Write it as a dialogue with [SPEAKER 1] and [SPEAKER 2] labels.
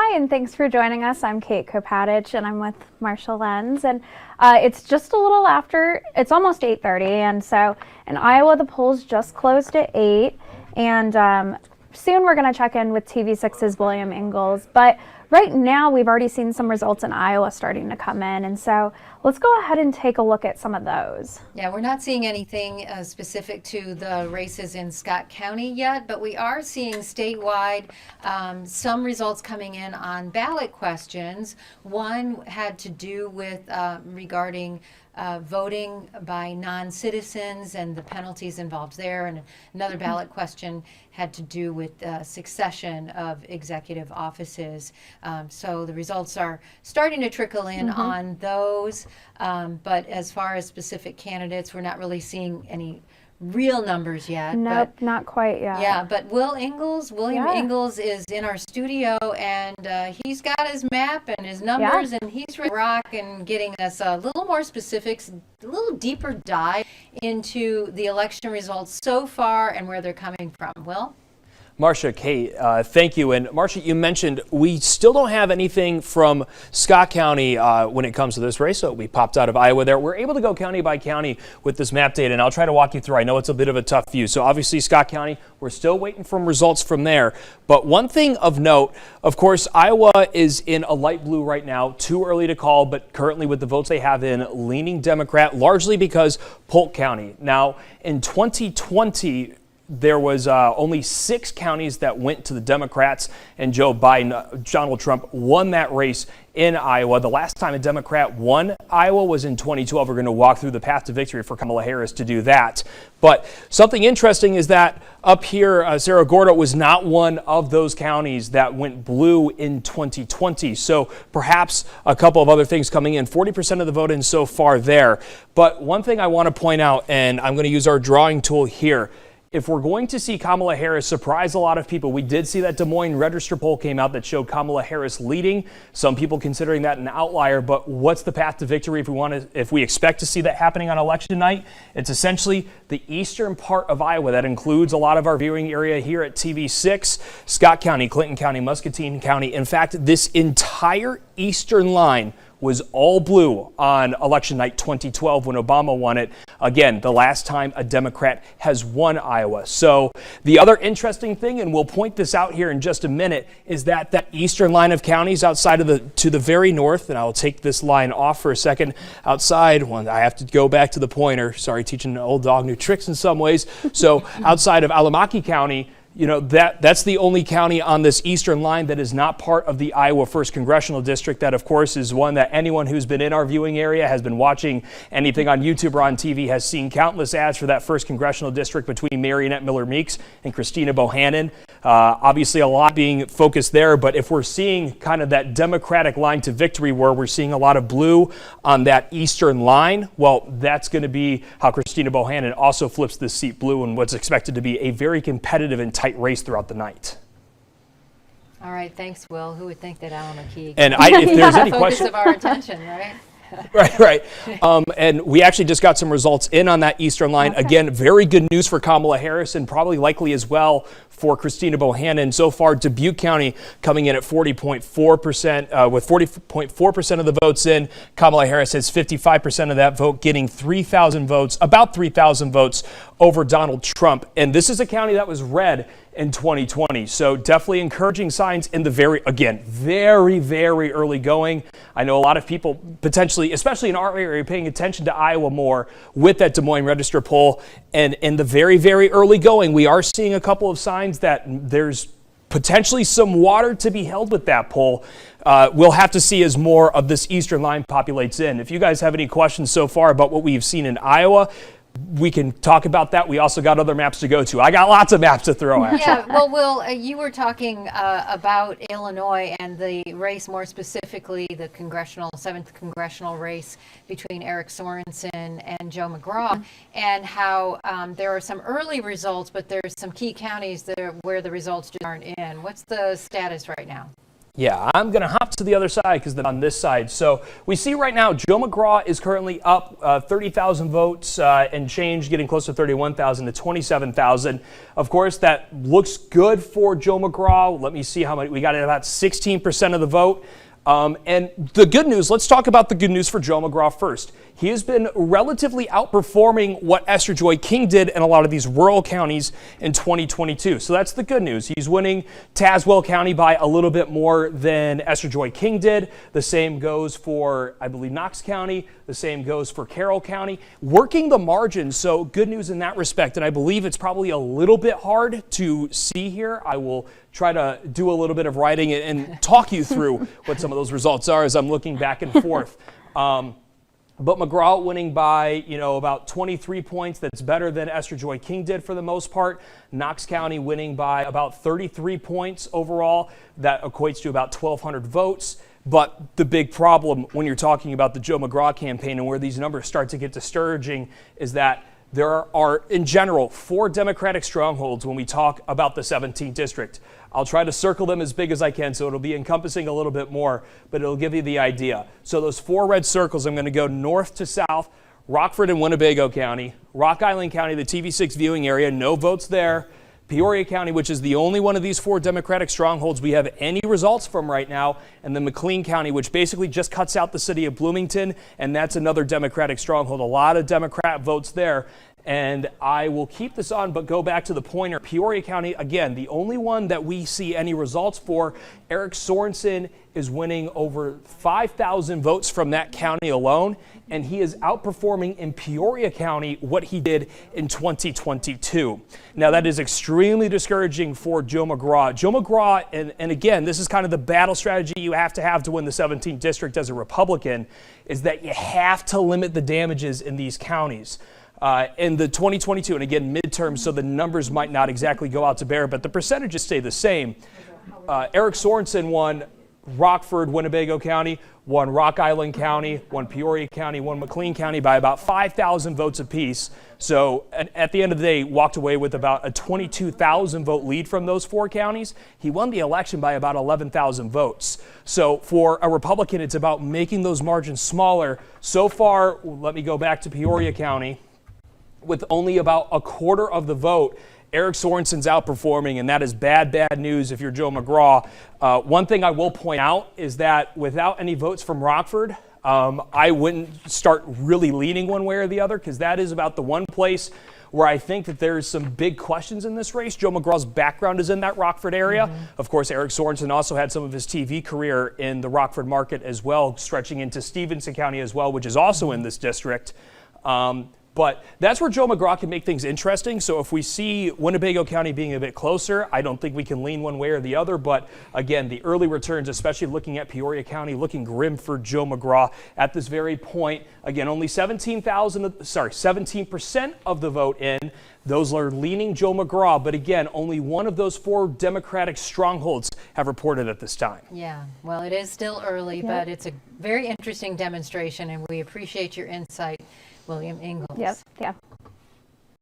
[SPEAKER 1] Hi, and thanks for joining us. I'm Kate Kopatich, and I'm with Marshall Lenz. And it's just a little after, it's almost 8:30, and so in Iowa, the polls just closed at 8, and soon we're going to check in with TV6's William Ingalls. But right now, we've already seen some results in Iowa starting to come in, and so let's go ahead and take a look at some of those.
[SPEAKER 2] Yeah, we're not seeing anything specific to the races in Scott County yet, but we are seeing statewide some results coming in on ballot questions. One had to do with regarding voting by non-citizens and the penalties involved there, and another ballot question had to do with succession of executive offices. So the results are starting to trickle in on those, but as far as specific candidates, we're not really seeing any real numbers yet.
[SPEAKER 1] Nope, not quite yet.
[SPEAKER 2] Yeah, but William Ingalls is in our studio, and he's got his map and his numbers, and he's ready to rock and getting us a little more specifics, a little deeper dive into the election results so far and where they're coming from. Will?
[SPEAKER 3] Marcia, Kate, thank you. And Marcia, you mentioned we still don't have anything from Scott County when it comes to this race. So we popped out of Iowa there. We're able to go county by county with this map data, and I'll try to walk you through. I know it's a bit of a tough view. So obviously Scott County, we're still waiting for results from there. But one thing of note, of course, Iowa is in a light blue right now. Too early to call, but currently with the votes they have in, leaning Democrat, largely because Polk County. Now, in 2020, there was only 6 counties that went to the Democrats, and Joe Biden, Donald Trump, won that race in Iowa. The last time a Democrat won Iowa was in 2012. We're going to walk through the path to victory for Kamala Harris to do that. But something interesting is that up here, Cerro Gordo was not one of those counties that went blue in 2020. So perhaps a couple of other things coming in. 40% of the vote in so far there. But one thing I want to point out, and I'm going to use our drawing tool here, if we're going to see Kamala Harris surprise a lot of people, we did see that Des Moines Register poll came out that showed Kamala Harris leading. Some people considering that an outlier, but what's the path to victory if we expect to see that happening on election night? It's essentially the eastern part of Iowa. That includes a lot of our viewing area here at TV6, Scott County, Clinton County, Muscatine County. In fact, this entire eastern line was all blue on election night 2012 when Obama won it. Again, the last time a Democrat has won Iowa. So the other interesting thing, and we'll point this out here in just a minute, is that that eastern line of counties outside of to the very north, and I'll take this line off for a second, outside, well, I have to go back to the pointer, sorry, teaching an old dog new tricks in some ways. So outside of Alamaki County, you know, that's the only county on this eastern line that is not part of the Iowa 1st Congressional District. That, of course, is one that anyone who's been in our viewing area, has been watching anything on YouTube or on TV, has seen countless ads for that 1st Congressional District between Marionette Miller Meeks and Christina Bohannon. Obviously, a lot being focused there, but if we're seeing kind of that Democratic line to victory where we're seeing a lot of blue on that eastern line, well, that's going to be how Christina Bohannon also flips this seat blue in what's expected to be a very competitive and tight race throughout the night.
[SPEAKER 2] All right, thanks, Will. Who would think that Alan McKee?
[SPEAKER 3] And if there's any question,
[SPEAKER 2] focus of our attention, right?
[SPEAKER 3] Right. And we actually just got some results in on that eastern line. Okay. Again, very good news for Kamala Harris, and probably likely as well for Christina Bohannon. So far, Dubuque County coming in at 40.4%, with 40.4% of the votes in. Kamala Harris has 55% of that vote, getting 3,000 votes, about 3,000 votes over Donald Trump. And this is a county that was red in 2020. So definitely encouraging signs in the very early going. I know a lot of people potentially, especially in our area, paying attention to Iowa more with that Des Moines Register poll. And in the very, very early going, we are seeing a couple of signs that there's potentially some water to be held with that poll. We'll have to see as more of this eastern line populates in. If you guys have any questions so far about what we've seen in Iowa, we can talk about that. We also got other maps to go to. I got lots of maps to throw at you.
[SPEAKER 2] Yeah, well, Will, you were talking about Illinois and the race, more specifically the 7th congressional race between Eric Sorensen and Joe McGraw, and how there are some early results, but there's some key counties where the results just aren't in. What's the status right now?
[SPEAKER 3] Yeah, I'm going to hop to the other side because they're on this side. So we see right now Joe McGraw is currently up 30,000 votes and change, getting close to 31,000 to 27,000. Of course, that looks good for Joe McGraw. Let me see how many. We got about 16% of the vote. And the good news, let's talk about the good news for Joe McGraw first. He has been relatively outperforming what Esther Joy King did in a lot of these rural counties in 2022. So that's the good news. He's winning Tazewell County by a little bit more than Esther Joy King did. The same goes for, I believe, Knox County. The same goes for Carroll County. Working the margins, so good news in that respect. And I believe it's probably a little bit hard to see here. I will try to do a little bit of writing and talk you through what some of those results are as I'm looking back and forth. But McGraw winning by, about 23 points. That's better than Esther Joy King did for the most part. Knox County winning by about 33 points overall. That equates to about 1,200 votes. But the big problem when you're talking about the Joe McGraw campaign and where these numbers start to get discouraging is that there are, in general, 4 Democratic strongholds when we talk about the 17th district. I'll try to circle them as big as I can, so it'll be encompassing a little bit more, but it'll give you the idea. So those 4 red circles, I'm going to go north to south, Rockford and Winnebago County, Rock Island County, the TV6 viewing area, no votes there. Peoria County, which is the only one of these 4 Democratic strongholds we have any results from right now, and then McLean County, which basically just cuts out the city of Bloomington, and that's another Democratic stronghold. A lot of Democrat votes there. And I will keep this on, but go back to the pointer. Peoria County, again, the only one that we see any results for. Eric Sorensen is winning over 5,000 votes from that county alone, and he is outperforming in Peoria County what he did in 2022. Now, that is extremely discouraging for Joe McGraw. Joe McGraw, and again, this is kind of the battle strategy you have to win the 17th district as a Republican, is that you have to limit the damages in these counties. In the 2022, and again, midterms, so the numbers might not exactly go out to bear, but the percentages stay the same. Eric Sorensen won Rockford, Winnebago County, won Rock Island County, won Peoria County, won McLean County by about 5,000 votes apiece. So at the end of the day, walked away with about a 22,000 vote lead from those 4 counties. He won the election by about 11,000 votes. So for a Republican, it's about making those margins smaller. So far, let me go back to Peoria County. With only about a quarter of the vote, Eric Sorensen's outperforming, and that is bad news if you're Joe McGraw. One thing I will point out is that without any votes from Rockford, I wouldn't start really leaning one way or the other, because that is about the one place where I think that there's some big questions in this race. Joe McGraw's background is in that Rockford area. Of course, Eric Sorensen also had some of his TV career in the Rockford market as well, stretching into Stevenson County as well, which is also in this district. But that's where Joe McGraw can make things interesting. So if we see Winnebago County being a bit closer, I don't think we can lean one way or the other. But again, the early returns, especially looking at Peoria County, looking grim for Joe McGraw at this very point. Again, only 17% of the vote in. Those are leaning Joe McGraw. But again, only one of those 4 Democratic strongholds have reported at this time.
[SPEAKER 2] Yeah, well, it is still early, but it's a very interesting demonstration, and we appreciate your insight, William Ingalls.
[SPEAKER 1] Yes, yeah.